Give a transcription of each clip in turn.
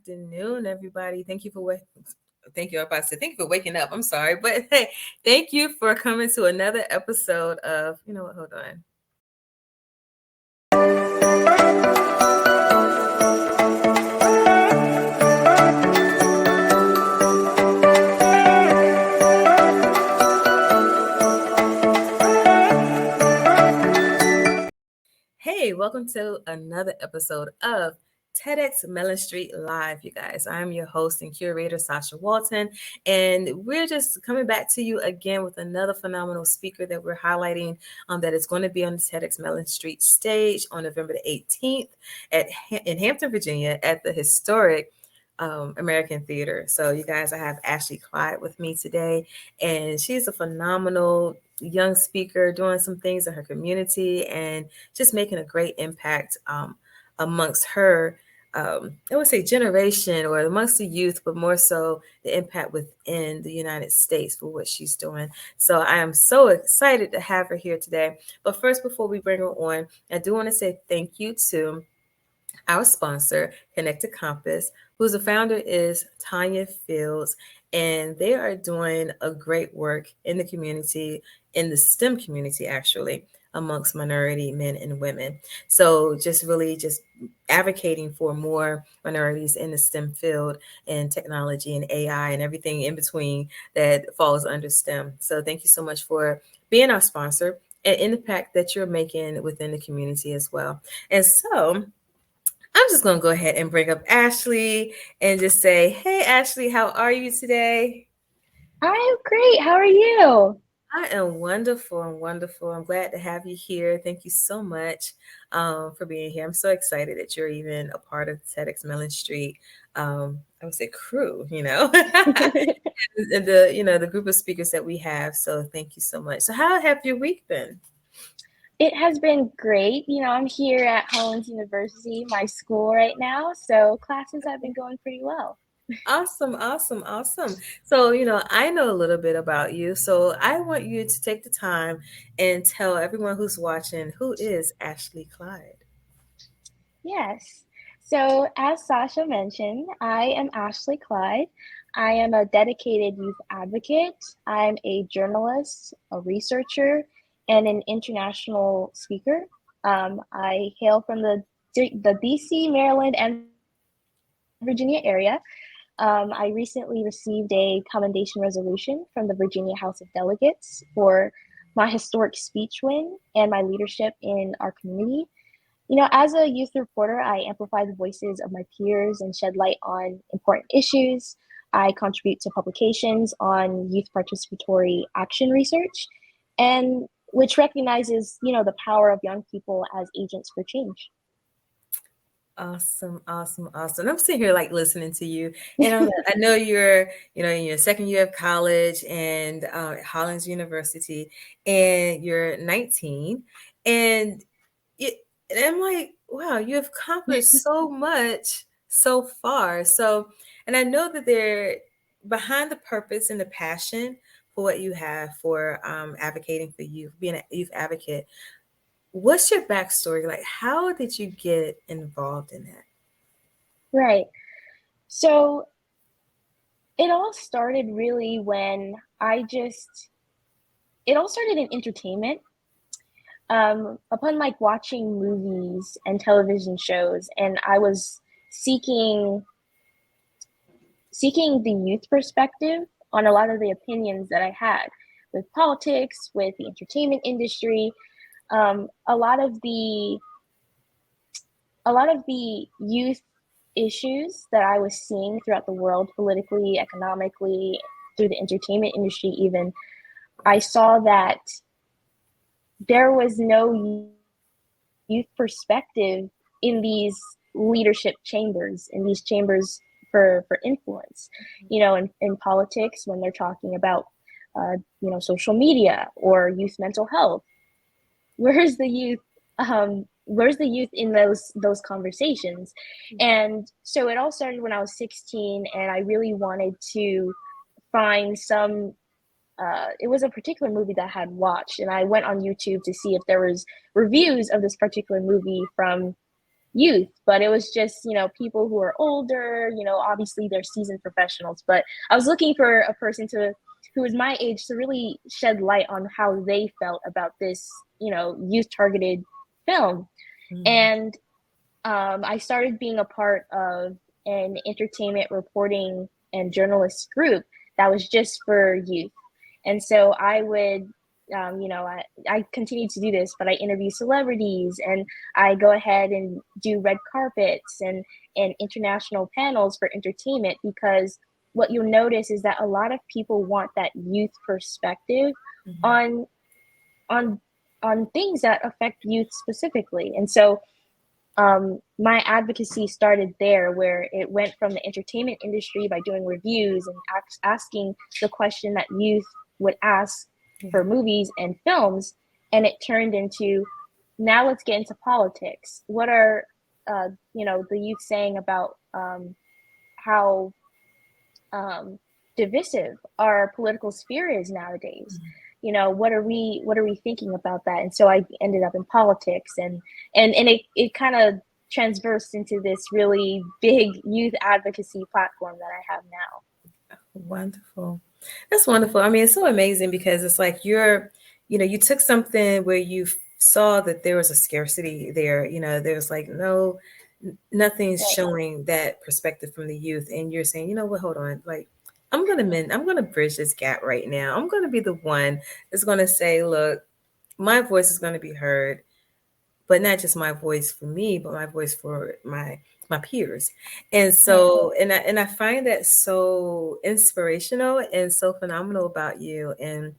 afternoon, everybody. Thank you. I was about to say thank you for waking up. I'm sorry, but hey, thank you for coming to another episode of. You know what? Hold on. Hey, welcome to another episode of TEDxMellenStreet Live, you guys. I'm your host and curator, Sacha Walton, and we're just coming back to you again with another phenomenal speaker that we're highlighting that is going to be on the TEDxMellenStreet stage on November the 18th in Hampton, Virginia at the historic American Theater. So, you guys, I have Ashleigh Clyde with me today, and she's a phenomenal young speaker doing some things in her community and just making a great impact amongst her, I would say, generation or amongst the youth, but more so the impact within the United States for what she's doing. So I am so excited to have her here today. But first, before we bring her on, I do want to say thank you to our sponsor, Connected Compass, whose the founder is Tanya Fields, and they are doing a great work in the community, in the STEM community, actually, amongst minority men and women. So just really just advocating for more minorities in the STEM field and technology and AI and everything in between that falls under STEM. So thank you so much for being our sponsor and impact that you're making within the community as well. And so I'm just going to go ahead and bring up Ashleigh and just say, hey, Ashleigh, how are you today? I'm great. How are you? I am wonderful. I'm wonderful. I'm glad to have you here. Thank you so much for being here. I'm so excited that you're even a part of the TEDxMellenStreet, I would say crew, and the group of speakers that we have. So thank you so much. So how have your week been? It has been great. I'm here at Hollins University, my school right now, so classes have been going pretty well. Awesome, awesome, awesome. So, I know a little bit about you. So, I want you to take the time and tell everyone who's watching who is Ashleigh Clyde. Yes. So, as Sasha mentioned, I am Ashleigh Clyde. I am a dedicated youth advocate. I'm a journalist, a researcher, and an international speaker. I hail from the DC, Maryland, and Virginia area. I recently received a commendation resolution from the Virginia House of Delegates for my historic speech win and my leadership in our community. As a youth reporter, I amplify the voices of my peers and shed light on important issues. I contribute to publications on youth participatory action research, and which recognizes, the power of young people as agents for change. Awesome, awesome, awesome. I'm sitting here like listening to you, and I know you're, in your second year of college and at Hollins University, and you're 19, and and I'm like, wow, you have accomplished so much so far. So, and I know that they're behind the purpose and the passion for what you have for advocating for youth, being a youth advocate. What's your backstory? Like, how did you get involved in that? Right. So it all started really when it all started in entertainment. Upon like watching movies and television shows, and I was seeking the youth perspective on a lot of the opinions that I had with politics, with the entertainment industry. A lot of the youth issues that I was seeing throughout the world, politically, economically, through the entertainment industry even, I saw that there was no youth perspective in these leadership chambers, in these chambers for influence, in politics, when they're talking about social media or youth mental health. Where's the youth? Where's the youth in those conversations? And so it all started when I was 16, and I really wanted to find some. It was a particular movie that I had watched, and I went on YouTube to see if there was reviews of this particular movie from youth, but it was just, people who are older, obviously they're seasoned professionals, but I was looking for a person who was my age to really shed light on how they felt about this, youth targeted film. Mm. And I started being a part of an entertainment reporting and journalist group that was just for youth. And so I would, I continue to do this, but I interview celebrities and I go ahead and do red carpets and international panels for entertainment, because what you'll notice is that a lot of people want that youth perspective Mhm. on on on things that affect youth specifically. And so my advocacy started there, where it went from the entertainment industry by doing reviews and asking the question that youth would ask Yeah. for movies and films, and it turned into, now let's get into politics. What are the youth saying about how divisive our political sphere is nowadays? Mhm. What are we thinking about that? And so I ended up in politics, and it kind of transversed into this really big youth advocacy platform that I have now. Wonderful. That's wonderful. I mean, it's so amazing because it's like you took something where you saw that there was a scarcity there. There's like nothing's Right. showing that perspective from the youth. And you're saying, you know what, hold on. Like, I'm going to bridge this gap right now. I'm going to be the one that's going to say, look, my voice is going to be heard, but not just my voice for me, but my voice for my peers. And Right. so, and I find that so inspirational and so phenomenal about you. And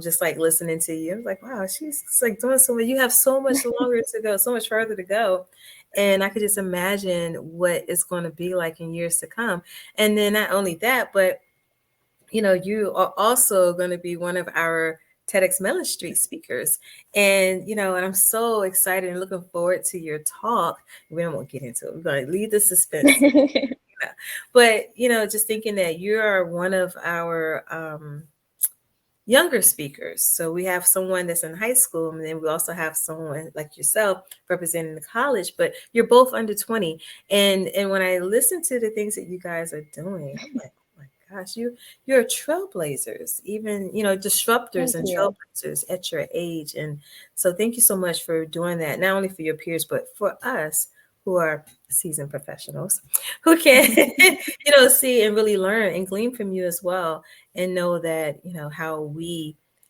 just like listening to you, I'm like, wow, she's just like doing so much. You have so much longer to go, so much further to go. And I could just imagine what it's going to be like in years to come. And then not only that, but you are also going to be one of our TEDxMellenStreet speakers. And I'm so excited and looking forward to your talk. We don't want to get into it. We're going to leave the suspense. But, just thinking that you are one of our younger speakers. So we have someone that's in high school, and then we also have someone like yourself representing the college, but you're both under 20. And when I listen to the things that you guys are doing, I'm like, oh my gosh, you're trailblazers, even, disruptors Thank and you. trailblazers at your age. And so thank you so much for doing that, not only for your peers, but for us who are seasoned professionals who can, see and really learn and glean from you as well, and know that how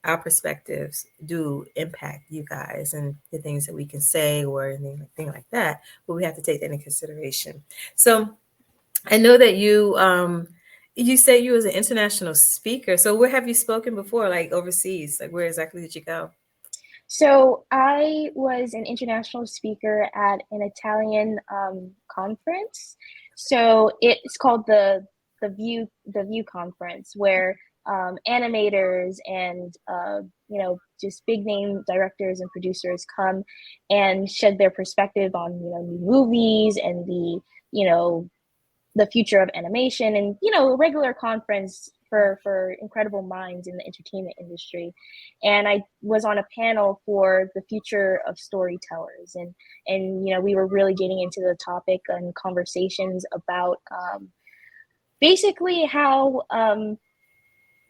our perspectives do impact you guys and the things that we can say or anything like that, but we have to take that into consideration. So I know that you said you was an international speaker. So where have you spoken before, like overseas? Like where exactly did you go? So I was an international speaker at an Italian conference. So it's called the View conference, where animators and just big name directors and producers come and shed their perspective on new movies and you know the future of animation, and a regular conference for incredible minds in the entertainment industry. And I was on a panel for the future of storytellers, and we were really getting into the topic and conversations about basically how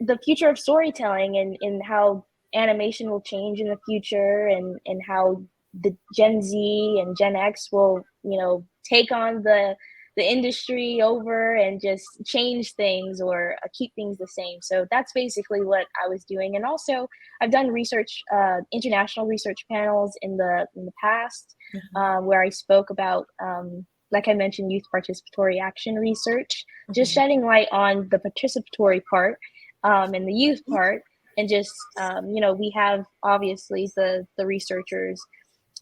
the future of storytelling, and how animation will change in the future, and how the Gen Z and Gen X will take on the industry over and just change things, or keep things the same. So that's basically what I was doing. And also I've done research, international research panels in the past, Mhm. where I spoke about, like I mentioned, youth participatory action research, just Mhm. shedding light on the participatory part, and the youth part. And just we have obviously the researchers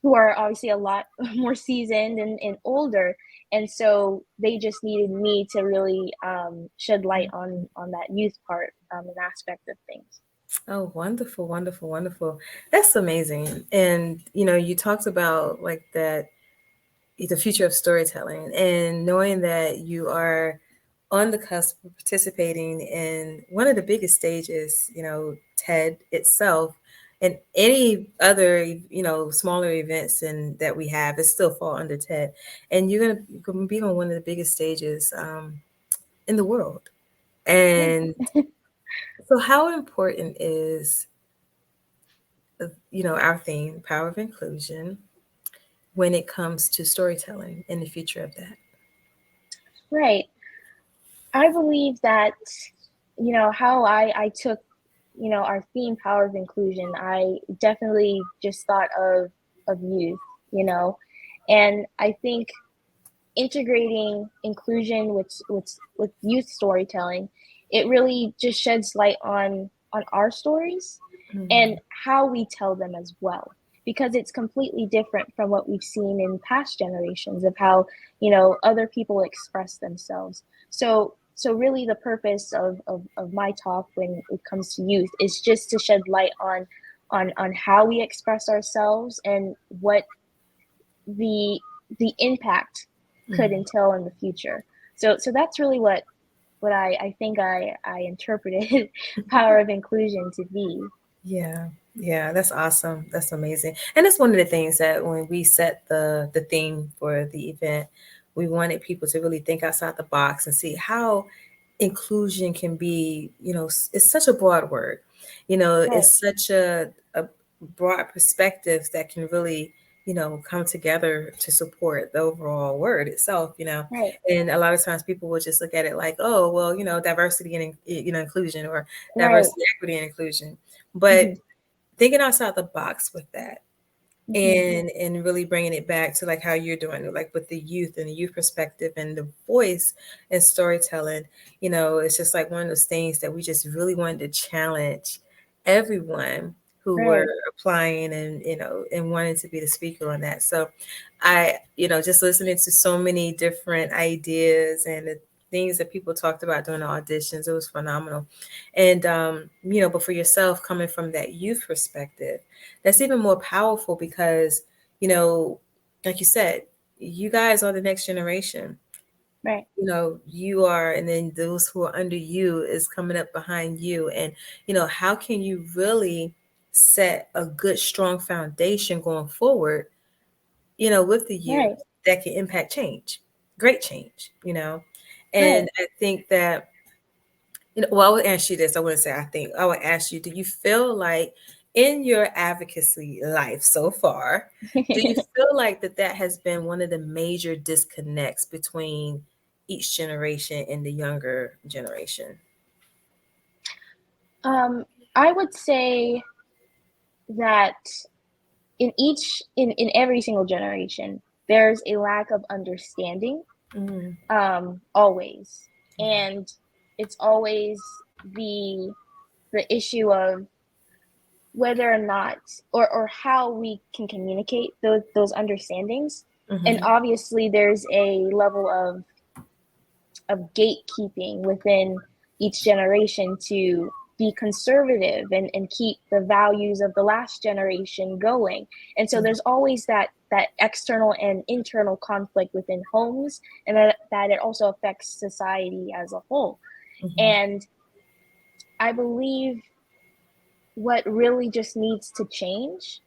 who are obviously a lot more seasoned and older, and so they just needed me to really shed light on that youth part, and aspect of things. Oh, wonderful, wonderful, wonderful. That's amazing. And you talked about like that, the future of storytelling, and knowing that you are on the cusp of participating in one of the biggest stages, TED itself. and any other, smaller events and that we have, it still fall under TED. And you're gonna be on one of the biggest stages in the world. Yeah. And so, how important is our theme, power of inclusion, when it comes to storytelling and the future of that? Right. I believe that, how I took, our theme, power of inclusion, I definitely just thought of youth, you know, and I think integrating inclusion with youth storytelling, it really just sheds light on our stories Mm-hmm. and how we tell them as well, because it's completely different from what we've seen in past generations of how, other people express themselves. So really the purpose of my talk when it comes to youth is just to shed light on how we express ourselves and what the the impact could Mm-hmm. entail in the future. So that's really what I think I interpreted power of inclusion to be. Yeah, yeah, that's awesome. That's amazing. And that's one of the things that when we set the theme for the event, we wanted people to really think outside the box and see how inclusion can be, it's such a broad word. Right, It's such a broad perspective that can really, come together to support the overall word itself. right, And a lot of times people will just look at it like, oh, well, diversity and inclusion, or right. diversity, equity, and inclusion. But Hmm. thinking outside the box with that, Hmm. and really bringing it back to like how you're doing it, like with the youth and the youth perspective and the voice and storytelling, it's just like one of those things that we just really wanted to challenge everyone who were Right. applying and and wanting to be the speaker on that. So I, just listening to so many different ideas and the things that people talked about during the auditions, it was phenomenal. And but for yourself, coming from that youth perspective, that's even more powerful because, you know, like you said, you guys are the next generation. Right. You are, and then those who are under you is coming up behind you. And, how can you really set a good, strong foundation going forward, with the youth Right. that can impact change, great change. Right. And I think that, well, I would ask you this. I wouldn't say I think. I would ask you, do you feel like in your advocacy life so far, do you feel like that has been one of the major disconnects between each generation and the younger generation? um, I would say that in every single generation, there's a lack of understanding, Mm, always, yeah. and it's always the the issue of whether or not or how we can communicate those understandings. And Mm-hmm. obviously there's a level of gatekeeping within each generation to be conservative and keep the values of the last generation going. And so there's always that external and internal conflict within homes, and that it also affects society as a whole. Mm-hmm. And I believe what really just needs to change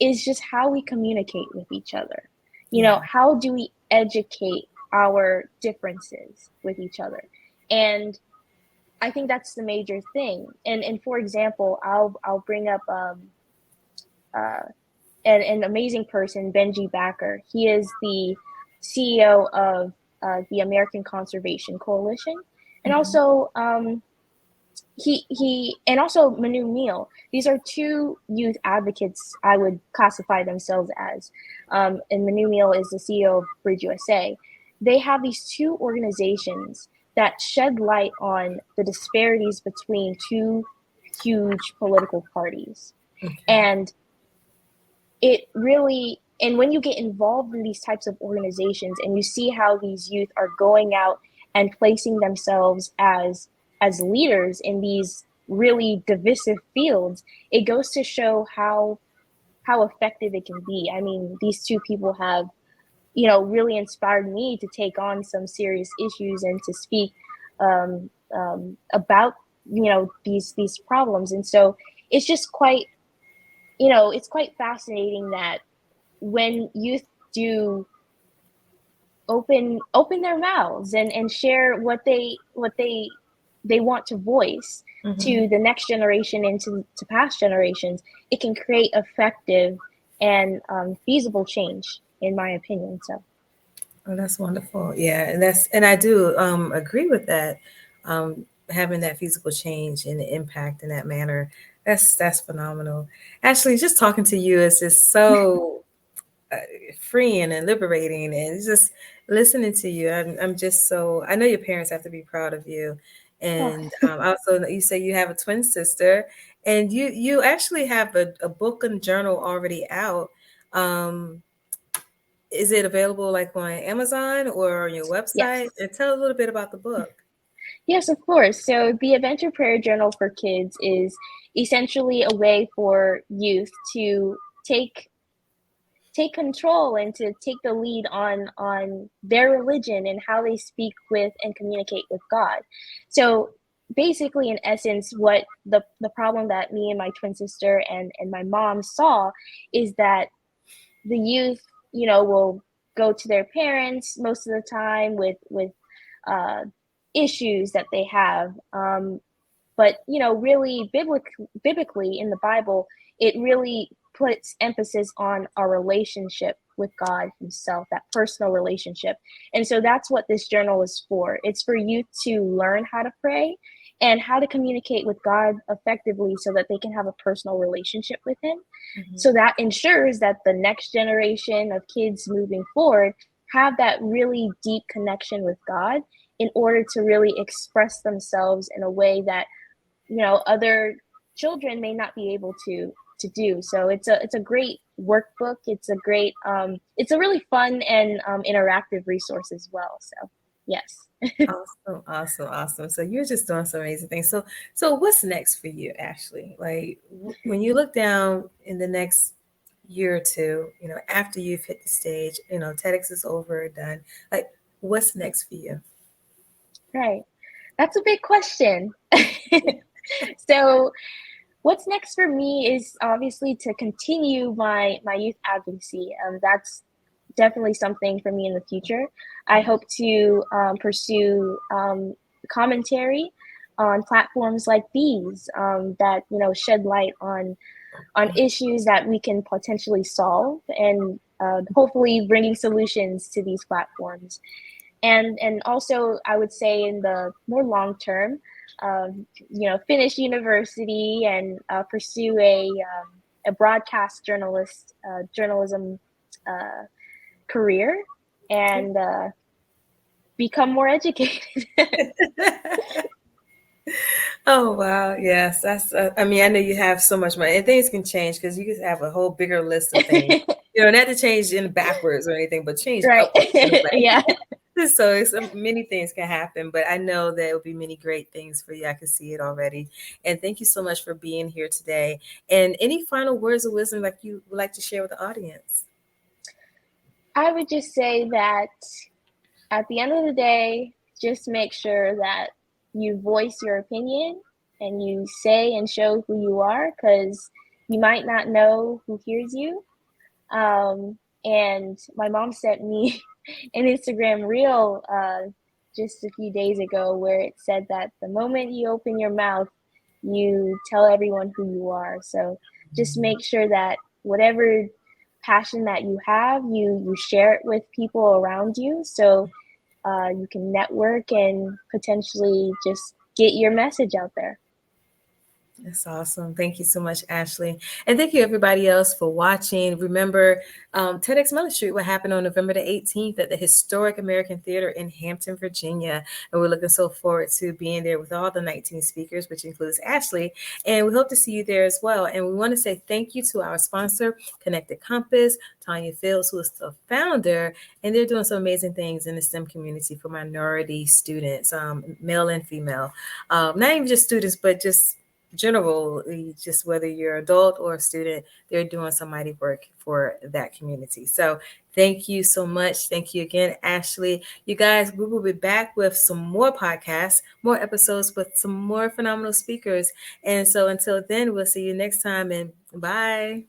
is just how we communicate with each other. Yeah. How do we educate our differences with each other? And I think that's the major thing. And for example, I'll bring up uh, an amazing person, Benji Backer. He is the CEO of the American Conservation Coalition, and Mm-hmm. also he and also Manu Neal. These are two youth advocates I would classify themselves as. And Manu Neal is the CEO of Bridge USA. They have these two organizations that shed light on the disparities between two huge political parties. Okay. And it really, and when you get involved in these types of organizations and you see how these youth are going out and placing themselves as leaders in these really divisive fields, it goes to show how effective it can be. I mean, these two people have, really inspired me to take on some serious issues and to speak about these problems. And so it's just quite it's quite fascinating that when youth do open their mouths and share what they want to voice Mm-hmm. to the next generation and to past generations, it can create effective and feasible change, in my opinion. So Oh, that's wonderful. Yeah, and I do agree with that. Having that physical change and the impact in that manner, that's phenomenal. Actually, just talking to you is just so uh, freeing and liberating, and it's just listening to you. I'm just so, I know your parents have to be proud of you, oh, and also you say you have a twin sister, and you actually have a book and journal already out. Um, is it available like on Amazon or on your website? yes. And tell a little bit about the book. Yes, of course. So the Adventure Prayer Journal for Kids is essentially a way for youth to take control and to take the lead on their religion and how they speak with and communicate with God. So basically, in essence, what the problem that me and my twin sister and my mom saw is that the youth, will go to their parents most of the time with uh, issues that they have. But really biblically in the Bible, it really puts emphasis on our relationship with God Himself, that personal relationship. And so that's what this journal is for. It's for youth to learn how to pray and how to communicate with God effectively so that they can have a personal relationship with Him. Mhm. So that ensures that the next generation of kids moving forward have that really deep connection with God in order to really express themselves in a way that other children may not be able to do. So it's a great workbook. It's a really fun and interactive resource as well. So yes. Awesome, awesome, awesome. So you're just doing some amazing things. So what's next for you, Ashley? Like when you look down in the next year or two, after you've hit the stage, TEDx is over, done. Like, what's next for you? Right, that's a big question. So what's next for me is obviously to continue my youth advocacy. That's definitely something for me in the future. I hope to pursue commentary on platforms like these that shed light on issues that we can potentially solve, and hopefully bringing solutions to these platforms. And also, I would say in the more long term, finish university and pursue a broadcast journalism uh, career, and become more educated. Oh wow, yes, that's. I mean, I know you have so much money, and things can change because you could have a whole bigger list of things. Not to change in backwards or anything, but change Right. upwards anyway. Yeah. So many things can happen, but I know there will be many great things for you. I can see it already. And thank you so much for being here today. And any final words of wisdom like you would like to share with the audience? I would just say that at the end of the day, just make sure that you voice your opinion and you say and show who you are, because you might not know who hears you. And my mom sent me an Instagram reel just a few days ago where it said that the moment you open your mouth, you tell everyone who you are. So just make sure that whatever passion that you have, you share it with people around you, so you can network and potentially just get your message out there. That's awesome. Thank you so much, Ashley. And thank you, everybody else, for watching. Remember, TEDxMellenStreet will happen on November the 18th at the Historic American Theater in Hampton, Virginia. And we're looking so forward to being there with all the 19 speakers, which includes Ashley. And we hope to see you there as well. And we want to say thank you to our sponsor, Connected Compass, Tanya Fields, who is the founder. And they're doing some amazing things in the STEM community for minority students, male and female. Not even just students, but just general, just whether you're adult or a student, they're doing some mighty work for that community. So thank you so much. Thank you again, Ashleigh. You guys, we will be back with some more podcasts, more episodes with some more phenomenal speakers. And so until then, we'll see you next time, and bye.